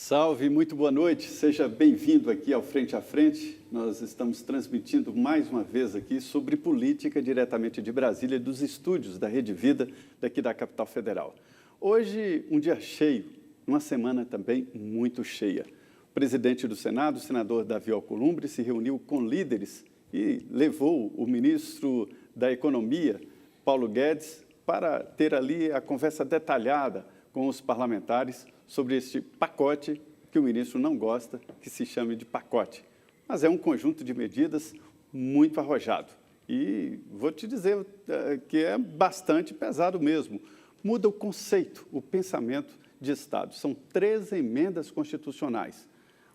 Salve, muito boa noite, seja bem-vindo aqui ao Frente a Frente. Nós estamos transmitindo mais uma vez aqui sobre política diretamente de Brasília, dos estúdios da Rede Vida, daqui da capital federal. Hoje, um dia cheio, uma semana também muito cheia. O presidente do Senado, o senador Davi Alcolumbre, se reuniu com líderes e levou o ministro da Economia, Paulo Guedes, para ter ali a conversa detalhada com os parlamentares sobre este pacote que o ministro não gosta que se chame de pacote. Mas é um conjunto de medidas muito arrojado. E vou te dizer que é bastante pesado mesmo. Muda o conceito, o pensamento de Estado. São 3 emendas constitucionais.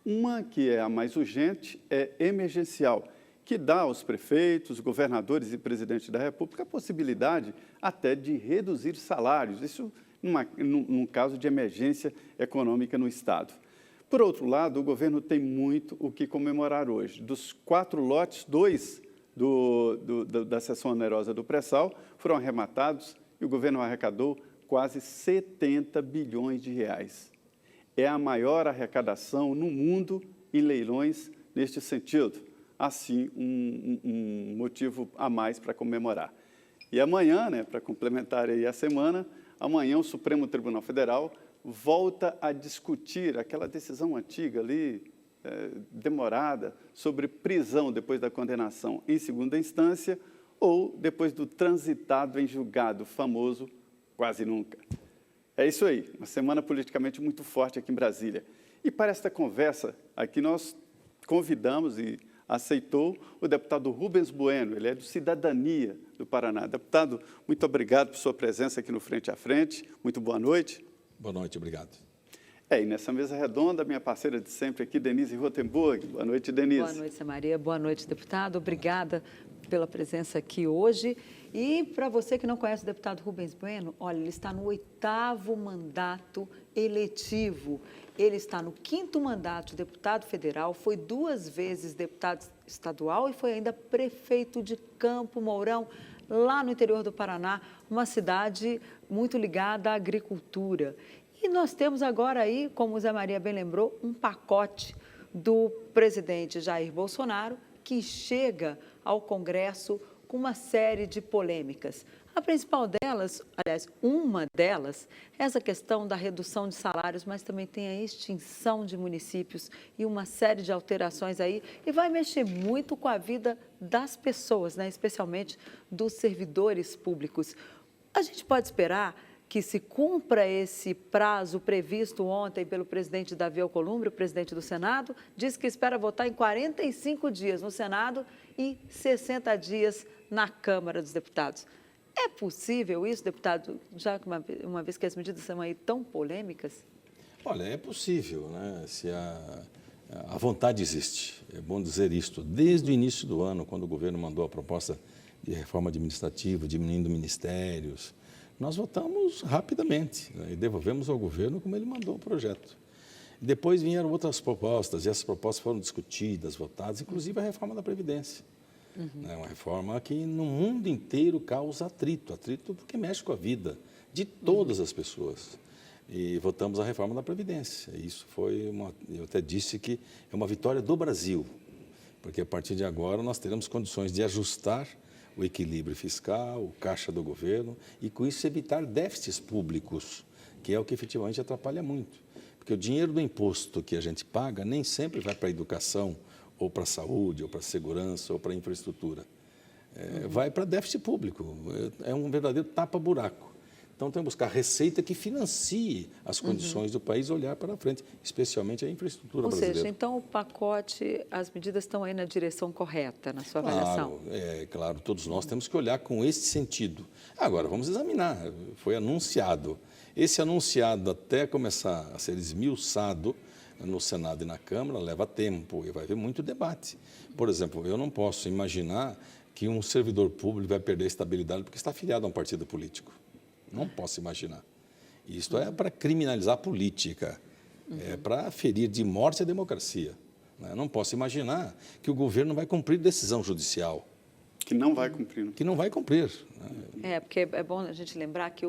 Uma, que é a mais urgente, é emergencial, que dá aos prefeitos, governadores e presidente da República a possibilidade até de reduzir salários. Isso num caso de emergência econômica no Estado. Por outro lado, o governo tem muito o que comemorar hoje. Dos 4 lotes, 2 da seção onerosa do pré-sal foram arrematados e o governo arrecadou quase 70 bilhões de reais. É a maior arrecadação no mundo em leilões neste sentido. Assim, um motivo a mais para comemorar. E amanhã, para complementar aí a semana, amanhã o Supremo Tribunal Federal volta a discutir aquela decisão antiga ali, demorada, sobre prisão depois da condenação em segunda instância ou depois do transitado em julgado, famoso quase nunca. É isso aí, uma semana politicamente muito forte aqui em Brasília. E para esta conversa, aqui nós convidamos e aceitou o deputado Rubens Bueno, ele é do Cidadania do Paraná. Deputado, muito obrigado por sua presença aqui no Frente a Frente. Muito boa noite. Boa noite, obrigado. E nessa mesa redonda, minha parceira de sempre aqui, Denise Rotenburg. Boa noite, Denise. Boa noite, Maria. Boa noite, deputado. Obrigada pela presença aqui hoje. E para você que não conhece o deputado Rubens Bueno, olha, ele está no 8º mandato eletivo. Ele está no 5º mandato de deputado federal, foi 2 vezes deputado estadual e foi ainda prefeito de Campo Mourão, lá no interior do Paraná, uma cidade muito ligada à agricultura. E nós temos agora aí, como o Zé Maria bem lembrou, um pacote do presidente Jair Bolsonaro que chega ao Congresso com uma série de polêmicas. A principal delas, aliás, uma delas, é essa questão da redução de salários, mas também tem a extinção de municípios e uma série de alterações aí, e vai mexer muito com a vida das pessoas, especialmente dos servidores públicos. A gente pode esperar que se cumpra esse prazo previsto ontem pelo presidente Davi Alcolumbre, o presidente do Senado, diz que espera votar em 45 dias no Senado e 60 dias na Câmara dos Deputados. É possível isso, deputado, já que uma vez que as medidas são aí tão polêmicas? Olha, é possível, se a vontade existe. É bom dizer isto. Desde o início do ano, quando o governo mandou a proposta de reforma administrativa, diminuindo ministérios, nós votamos rapidamente e devolvemos ao governo como ele mandou o projeto. Depois vieram outras propostas e essas propostas foram discutidas, votadas, inclusive a reforma da Previdência. É uma reforma que no mundo inteiro causa atrito porque mexe com a vida de todas as pessoas. E votamos a reforma da Previdência. Isso foi eu até disse que é uma vitória do Brasil, porque a partir de agora nós teremos condições de ajustar o equilíbrio fiscal, o caixa do governo e com isso evitar déficits públicos, que é o que efetivamente atrapalha muito. Porque o dinheiro do imposto que a gente paga nem sempre vai para a educação, ou para a saúde, ou para a segurança, ou para a infraestrutura. Vai para déficit público, é um verdadeiro tapa-buraco. Então, temos que buscar receita que financie as condições do país olhar para frente, especialmente a infraestrutura brasileira. Ou seja, então o pacote, as medidas estão aí na direção correta, na sua avaliação? Claro, todos nós temos que olhar com esse sentido. Agora, vamos examinar, foi anunciado. Esse anunciado até começar a ser esmiuçado no Senado e na Câmara leva tempo e vai haver muito debate. Por exemplo, eu não posso imaginar que um servidor público vai perder a estabilidade porque está afiliado a um partido político. Não posso imaginar. Isto é para criminalizar a política, é para ferir de morte a democracia. Não posso imaginar que o governo vai cumprir decisão judicial. Que não vai cumprir. Que não vai cumprir. Porque é bom a gente lembrar que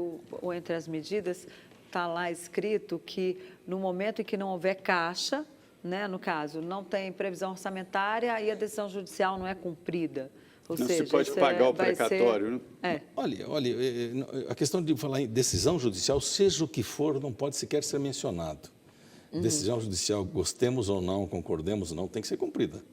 entre as medidas está lá escrito que no momento em que não houver caixa, né, no caso, não tem previsão orçamentária, aí a decisão judicial não é cumprida. Ou não seja, se pode pagar o precatório, né? É. Olha, a questão de falar em decisão judicial, seja o que for, não pode sequer ser mencionado. Decisão judicial, gostemos ou não, concordemos ou não, tem que ser cumprida.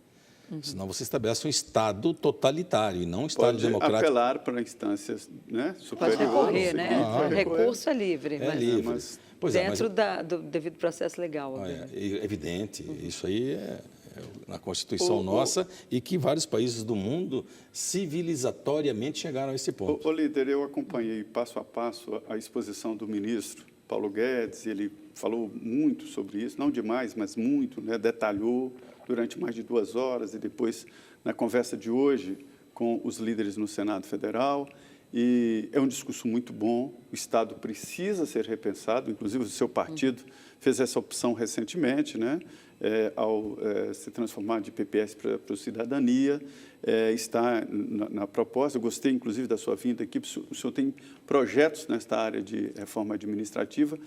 Senão você estabelece um Estado totalitário e não um Estado Pode democrático. apelar para instâncias, né, Pode superiores. recorrer, né? Pode recorrer. Recurso é livre. É mas livre. mas Pois é, dentro do devido processo legal. Obviamente. é evidente, isso aí é na Constituição nossa e que vários países do mundo civilizatoriamente chegaram a esse ponto. Ô, líder, eu acompanhei passo a passo a exposição do ministro Paulo Guedes, ele falou muito sobre isso, não demais, mas muito, né, detalhou durante mais de 2 horas e depois na conversa de hoje com os líderes no Senado Federal. E é um discurso muito bom, o Estado precisa ser repensado, inclusive o seu partido fez essa opção recentemente, né, ao se transformar de PPS para o Cidadania, está na proposta. Eu gostei, inclusive, da sua vinda aqui, o senhor tem projetos nesta área de reforma administrativa,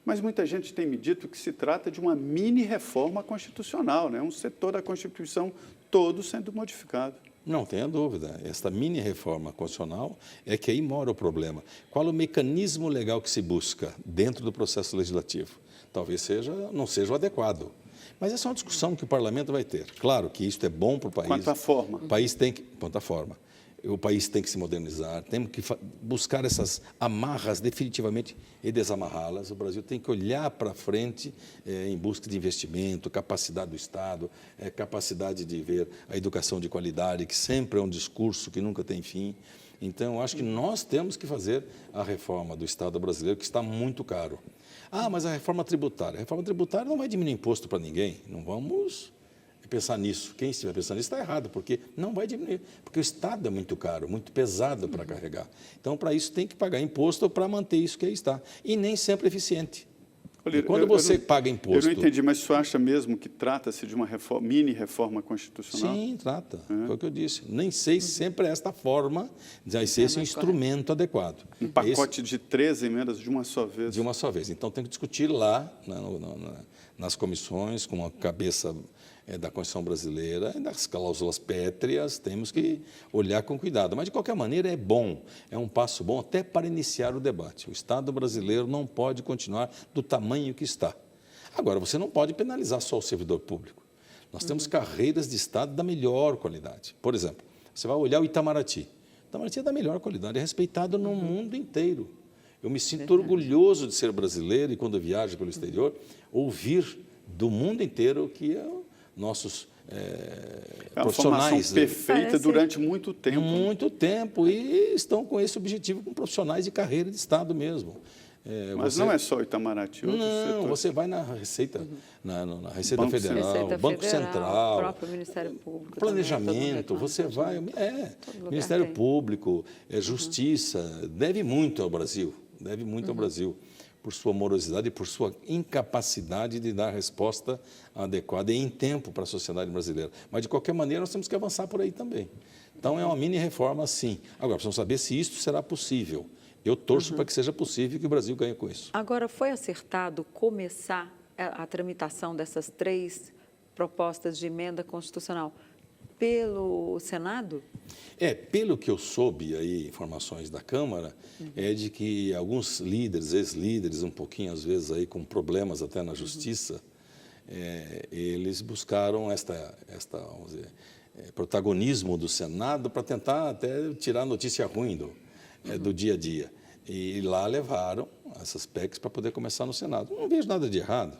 mas muita gente tem me dito que se trata de uma mini-reforma constitucional, né, um setor da Constituição todo sendo modificado. Não tenha dúvida, esta mini-reforma constitucional é que aí mora o problema. Qual o mecanismo legal que se busca dentro do processo legislativo? Talvez não seja o adequado. Mas essa é uma discussão que o parlamento vai ter. Claro que isso é bom para o país. Quanto à forma. O país tem que, quanto à forma. O país tem que se modernizar, tem que buscar essas amarras definitivamente e desamarrá-las. O Brasil tem que olhar para frente em busca de investimento, capacidade do Estado, capacidade de ver a educação de qualidade, que sempre é um discurso que nunca tem fim. Então, eu acho que nós temos que fazer a reforma do Estado brasileiro, que está muito caro. Ah, mas a reforma tributária. A reforma tributária não vai diminuir imposto para ninguém. Não vamos pensar nisso. Quem estiver pensando nisso está errado, porque não vai diminuir. Porque o Estado é muito caro, muito pesado para carregar. Então, para isso, tem que pagar imposto para manter isso que aí está. E nem sempre é eficiente. Olha, quando você paga imposto... Eu não entendi, mas o senhor acha mesmo que trata-se de uma mini-reforma constitucional? Sim, trata. Foi o que eu disse. Nem sei se sempre é esta forma, vai ser esse um instrumento adequado. Um pacote de 13 emendas de uma só vez? De uma só vez. Então, tem que discutir lá, nas comissões, com a cabeça da Constituição brasileira, e das cláusulas pétreas, temos que olhar com cuidado. Mas, de qualquer maneira, é bom, é um passo bom até para iniciar o debate. O Estado brasileiro não pode continuar do tamanho que está. Agora, você não pode penalizar só o servidor público. Nós temos carreiras de Estado da melhor qualidade. Por exemplo, você vai olhar o Itamaraty. O Itamaraty é da melhor qualidade, é respeitado no mundo inteiro. Eu me sinto orgulhoso de ser brasileiro e, quando viajo pelo exterior, ouvir do mundo inteiro que nossos profissionais... Uma formação perfeita durante muito tempo. Muito tempo, e estão com esse objetivo, com profissionais de carreira de Estado mesmo. Mas não é só o Itamaraty, outros setores. Você vai na Receita, na Receita Federal, Banco Central, o próprio Ministério Público. planejamento, você vai... Ministério Público, Justiça, deve muito ao Brasil, ao Brasil, por sua morosidade e por sua incapacidade de dar resposta adequada e em tempo para a sociedade brasileira. Mas, de qualquer maneira, nós temos que avançar por aí também. Então, é uma mini-reforma, sim. Agora, precisamos saber se isso será possível. Eu torço para que seja possível e que o Brasil ganhe com isso. Agora, foi acertado começar a tramitação dessas 3 propostas de emenda constitucional pelo Senado? Pelo que eu soube aí, informações da Câmara, é de que alguns líderes, ex-líderes, um pouquinho às vezes aí com problemas até na Justiça, eles buscaram vamos dizer, protagonismo do Senado para tentar até tirar notícia ruim do dia a dia. E lá levaram essas PECs para poder começar no Senado. Não vejo nada de errado,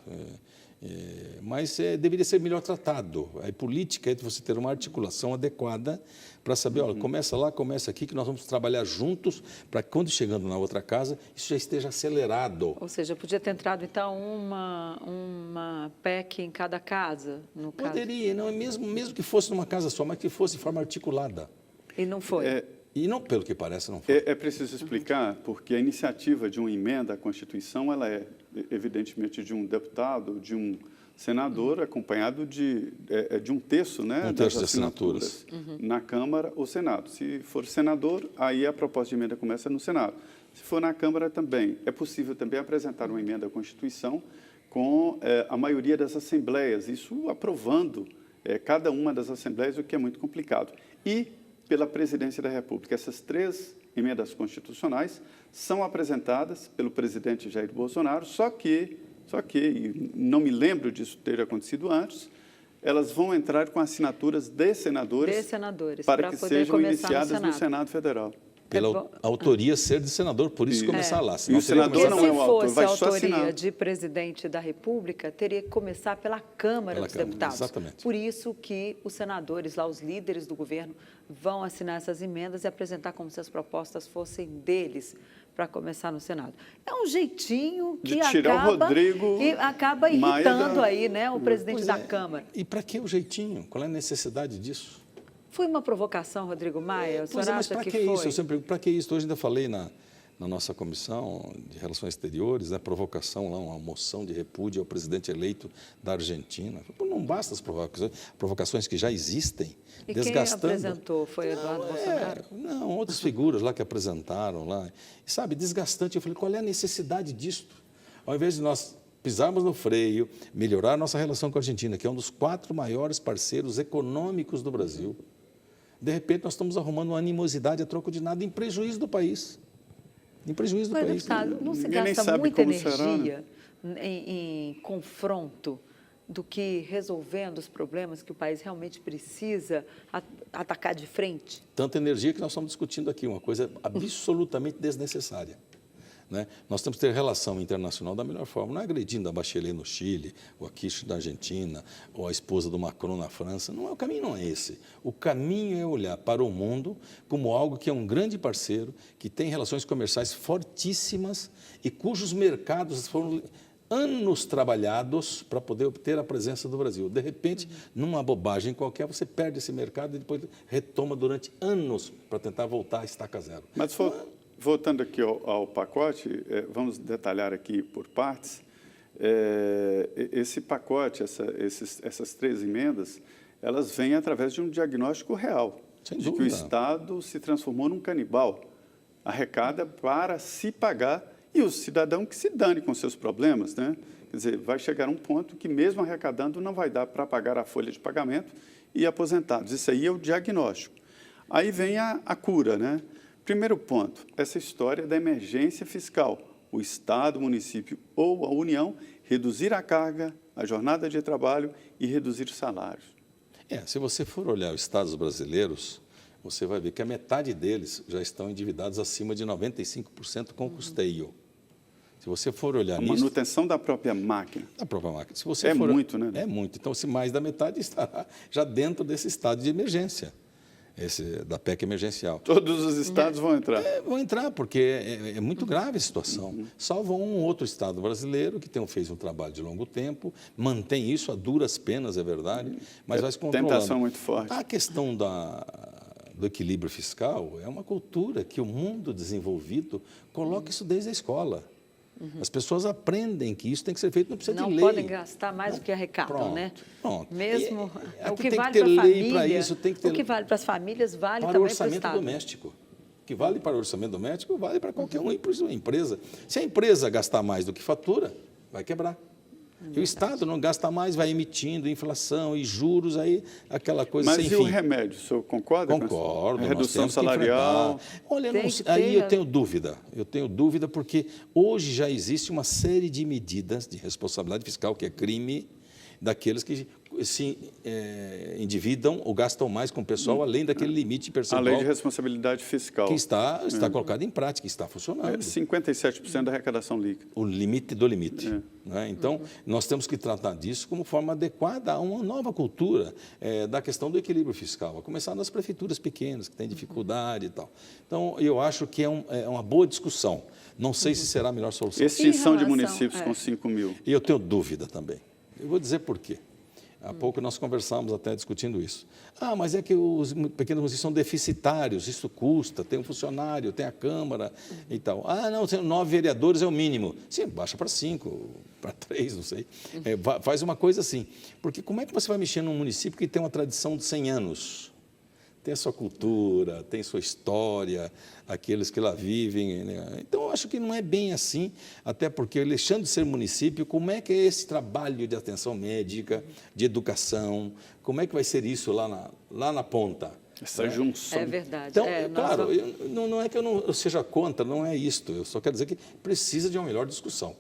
mas deveria ser melhor tratado. A política é de você ter uma articulação adequada para saber, olha, começa lá, começa aqui, que nós vamos trabalhar juntos para que, quando chegando na outra casa, isso já esteja acelerado. Ou seja, podia ter entrado, então, uma PEC em cada casa, no caso? Poderia, não, mesmo que fosse numa casa só, mas que fosse de forma articulada. E não foi? E não, pelo que parece, não foi. É preciso explicar, porque a iniciativa de uma emenda à Constituição, ela é, evidentemente, de um deputado, de um senador, acompanhado de um terço, né, um terço das assinaturas na Câmara ou Senado. Se for senador, aí a proposta de emenda começa no Senado. Se for na Câmara também, é possível também apresentar uma emenda à Constituição com a maioria das assembleias, isso aprovando cada uma das assembleias, o que é muito complicado. E pela Presidência da República. Essas 3 emendas constitucionais são apresentadas pelo presidente Jair Bolsonaro, só que, e não me lembro disso ter acontecido antes, elas vão entrar com assinaturas de senadores para que sejam iniciadas no Senado Federal. Pela autoria ser de senador, por isso começar lá. E o senador não é o autor, vai só assinar. Se fosse a autoria de presidente da República, teria que começar pela Câmara dos Deputados. Exatamente. Por isso que os senadores, lá os líderes do governo, vão assinar essas emendas e apresentar como se as propostas fossem deles para começar no Senado. É um jeitinho que acaba irritando aí, né, o presidente da Câmara. E para que o jeitinho? Qual é a necessidade disso? Foi uma provocação, Rodrigo Maia? O senhor acha que foi? Isso? Eu sempre pergunto, para que isso? Hoje ainda falei na nossa Comissão de Relações Exteriores, né, provocação lá, uma moção de repúdio ao presidente eleito da Argentina. Não basta as provocações que já existem, e desgastando. Quem apresentou foi Eduardo Bolsonaro? Não, outras figuras lá que apresentaram lá. E, sabe, desgastante. Eu falei, qual é a necessidade disto? Ao invés de nós pisarmos no freio, melhorar a nossa relação com a Argentina, que é um dos 4 maiores parceiros econômicos do Brasil, de repente, nós estamos arrumando uma animosidade a troco de nada, em prejuízo do país. Em prejuízo do país. Deputado, não se gasta muita energia em confronto do que resolvendo os problemas que o país realmente precisa atacar de frente? Tanta energia que nós estamos discutindo aqui, uma coisa absolutamente desnecessária. Né? Nós temos que ter relação internacional da melhor forma, não é agredindo a Bachelet no Chile, ou a Kirchner na Argentina, ou a esposa do Macron na França. O caminho não é esse. O caminho é olhar para o mundo como algo que é um grande parceiro, que tem relações comerciais fortíssimas e cujos mercados foram anos trabalhados para poder obter a presença do Brasil. De repente, numa bobagem qualquer, você perde esse mercado e depois retoma durante anos para tentar voltar à estaca zero. Mas voltando aqui ao pacote, vamos detalhar aqui por partes. Esse pacote, essas 3 emendas, elas vêm através de um diagnóstico real, de que o Estado se transformou num canibal, arrecada para se pagar, e o cidadão que se dane com seus problemas, né? Quer dizer, vai chegar um ponto que mesmo arrecadando não vai dar para pagar a folha de pagamento e aposentados. Isso aí é o diagnóstico. Aí vem a cura, né? Primeiro ponto, essa história da emergência fiscal. O Estado, o município ou a União reduzir a carga, a jornada de trabalho e reduzir os salários. Se você for olhar os estados brasileiros, você vai ver que a metade deles já estão endividados acima de 95% com custeio. Se você for olhar nisso... Manutenção da própria máquina. Da própria máquina. Se você for, muito, né? É muito. Então, se mais da metade estará já dentro desse estado de emergência. Da PEC emergencial. Todos os estados vão entrar? Vão entrar, porque é muito grave a situação. Salvo um outro estado brasileiro que fez um trabalho de longo tempo, mantém isso a duras penas, é verdade, mas vai se controlando. Tentação muito forte. A questão do equilíbrio fiscal é uma cultura que o mundo desenvolvido coloca isso desde a escola. As pessoas aprendem que isso tem que ser feito, não precisa de lei. Não podem gastar mais do que arrecadam, né? Pronto. Mesmo o que tem vale que ter para a lei família, para isso, tem que ter o que vale para as famílias vale para também o orçamento para o Estado. doméstico. O que vale para o orçamento doméstico vale para qualquer um, inclusive uma empresa. Se a empresa gastar mais do que fatura, vai quebrar. E o Estado não gasta mais, vai emitindo inflação e juros, aí aquela coisa sem fim. Mas e o remédio, o senhor concorda? Concordo. A redução salarial? Olha, eu tenho dúvida. Eu tenho dúvida porque hoje já existe uma série de medidas de responsabilidade fiscal, que é crime, daqueles que se endividam ou gastam mais com o pessoal, além daquele limite percentual. A lei de responsabilidade fiscal. Que está colocada em prática, está funcionando. 57% da arrecadação líquida. O limite do limite. Né? Então, nós temos que tratar disso como forma adequada a uma nova cultura da questão do equilíbrio fiscal, a começar nas prefeituras pequenas, que têm dificuldade e tal. Então, eu acho que é uma boa discussão. Não sei se será a melhor solução. Extinção de municípios com 5 mil. E eu tenho dúvida também. Eu vou dizer por quê. Há pouco nós conversamos até discutindo isso. Mas é que os pequenos municípios são deficitários, isso custa, tem um funcionário, tem a Câmara e tal. Não, 9 vereadores é o mínimo. Sim, baixa para 5, para 3, não sei. Faz uma coisa assim. Porque como é que você vai mexer num município que tem uma tradição de 100 anos? tem a sua cultura, tem sua história, aqueles que lá vivem, né? Então, eu acho que não é bem assim, até porque, deixando de ser município, como é que é esse trabalho de atenção médica, de educação, como é que vai ser isso lá na ponta? Essa junção. É verdade. Então, nós claro, vamos- não é que eu seja contra, não é isto. Eu só quero dizer que precisa de uma melhor discussão.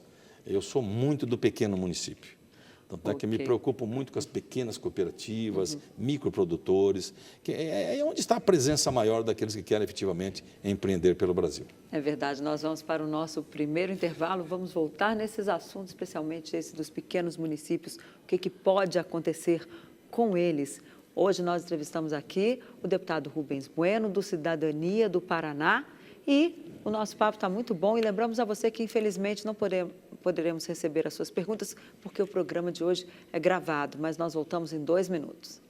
Eu sou muito do pequeno município. Tanto é que me Ok. preocupo muito com as pequenas cooperativas, microprodutores, que é onde está a presença maior daqueles que querem efetivamente empreender pelo Brasil. É verdade, nós vamos para o nosso primeiro intervalo, vamos voltar nesses assuntos, especialmente esse dos pequenos municípios, o que pode acontecer com eles. Hoje nós entrevistamos aqui o deputado Rubens Bueno, do Cidadania do Paraná, e o nosso papo está muito bom, e lembramos a você que infelizmente não poderemos receber as suas perguntas, porque o programa de hoje é gravado, mas nós voltamos em 2 minutos.